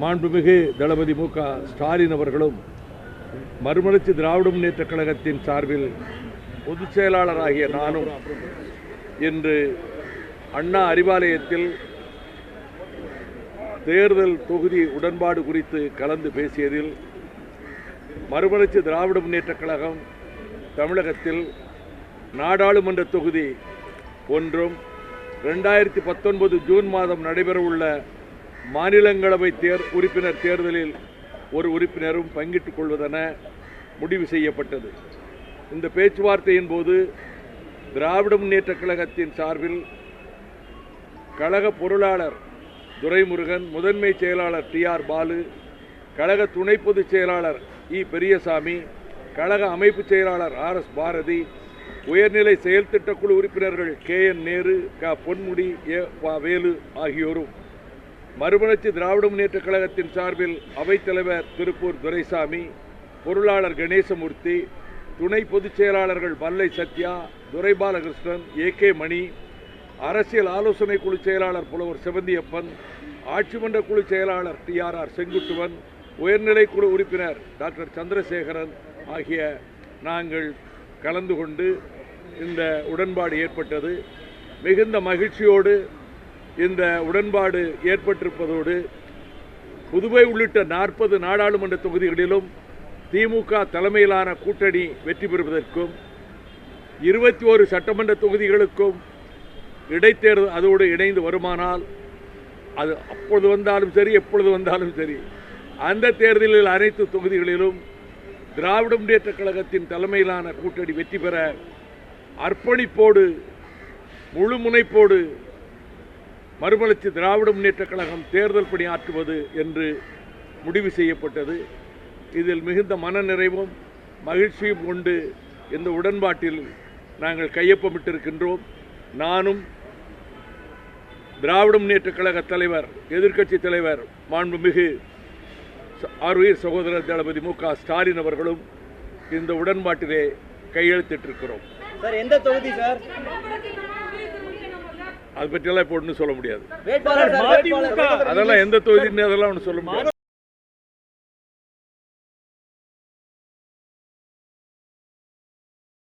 மாண்புமிகு தளபதி மு க ஸ்டாலின் அவர்களும் மறுமலர்ச்சி திராவிட முன்னேற்றக் கழகத்தின் சார்பில் பொதுச் செயலாளராகிய நானும் இன்று அண்ணா அறிவாலயத்தில் தேர்தல் தொகுதி உடன்பாடு குறித்து கலந்து பேசியதில் மறுமலர்ச்சி திராவிட முன்னேற்றக் கழகம் தமிழகத்தில் நாடாளுமன்ற தொகுதி ஒன்றும் 2019 ஜூன் மாதம் நடைபெறவுள்ள மாநிலங்களவை உறுப்பினர் தேர்தலில் ஒரு உறுப்பினரும் பங்கிட்டுக் கொள்வதென முடிவு செய்யப்பட்டது. இந்த பேச்சுவார்த்தையின் போது திராவிட முன்னேற்றக் கழகத்தின் சார்பில் கழக பொருளாளர் துரைமுருகன், முதன்மை செயலாளர் டி.ஆர். பாலு, கழக துணை பொதுச் செயலாளர் இ. பெரியசாமி, கழக அமைப்பு செயலாளர் ஆர்.எஸ். பாரதி, உயர்நிலை செயல் திட்டக்குழு உறுப்பினர்கள் கே.என். நேரு, க. பொன்முடி, ஏ. வேலு ஆகியோரும், மறுமலர்ச்சி திராவிட முன்னேற்றக் கழகத்தின் சார்பில் அவைத்தலைவர் திருப்பூர் துரைசாமி, பொருளாளர் கணேசமூர்த்தி, துணை பொதுச் செயலாளர்கள் மல்லை சத்யா, துரைபாலகிருஷ்ணன், ஏ.கே. மணி, அரசியல் ஆலோசனை குழு செயலாளர் புலவர் செவந்தியப்பன், ஆட்சிமன்ற குழு செயலாளர் டி.ஆர். செங்குட்டுவன், உயர்நிலை குழு உறுப்பினர் டாக்டர் சந்திரசேகரன் ஆகிய நாங்கள் கலந்து கொண்டு இந்த உடன்பாடு ஏற்பட்டது. மிகுந்த மகிழ்ச்சியோடு இந்த உடன்பாடு ஏற்பட்டிருப்பதோடு புதுவை உள்ளிட்ட 40 நாடாளுமன்ற தொகுதிகளிலும் திமுக தலைமையிலான கூட்டணி வெற்றி பெறுவதற்கும் 21 சட்டமன்ற தொகுதிகளுக்கும் இடைத்தேர்தல் அதோடு இணைந்து வருமானால், அது அப்பொழுது வந்தாலும் சரி எப்பொழுது வந்தாலும் சரி, அந்த தேர்தலில் அனைத்து தொகுதிகளிலும் திராவிட முன்னேற்றக் கழகத்தின் தலைமையிலான கூட்டணி வெற்றி பெற அர்ப்பணிப்போடு முழு முனைப்போடு மறுமலர்ச்சி திராவிட முன்னேற்றக் கழகம் தேர்தல் பணியாற்றுவது என்று முடிவு செய்யப்பட்டது. இதில் மிகுந்த மனநிறைவும் மகிழ்ச்சியும் கொண்டு இந்த உடன்பாட்டில் நாங்கள் கையொப்பமிட்டிருக்கின்றோம். நானும் திராவிட முன்னேற்றக் கழக தலைவர், எதிர்க்கட்சி தலைவர் மாண்புமிகு ஆர்வீர் சகோதரர் தளபதி மு க ஸ்டாலின் அவர்களும் இந்த உடன்பாட்டிலே கையெழுத்திட்டிருக்கிறோம். சார், எந்த தொகுதி சார்? அது பற்றியெல்லாம் இப்போ ஒன்றும் சொல்ல முடியாது. அதெல்லாம் எந்த தொகுதின்னு அதெல்லாம் ஒன்றும் சொல்ல முடியாது.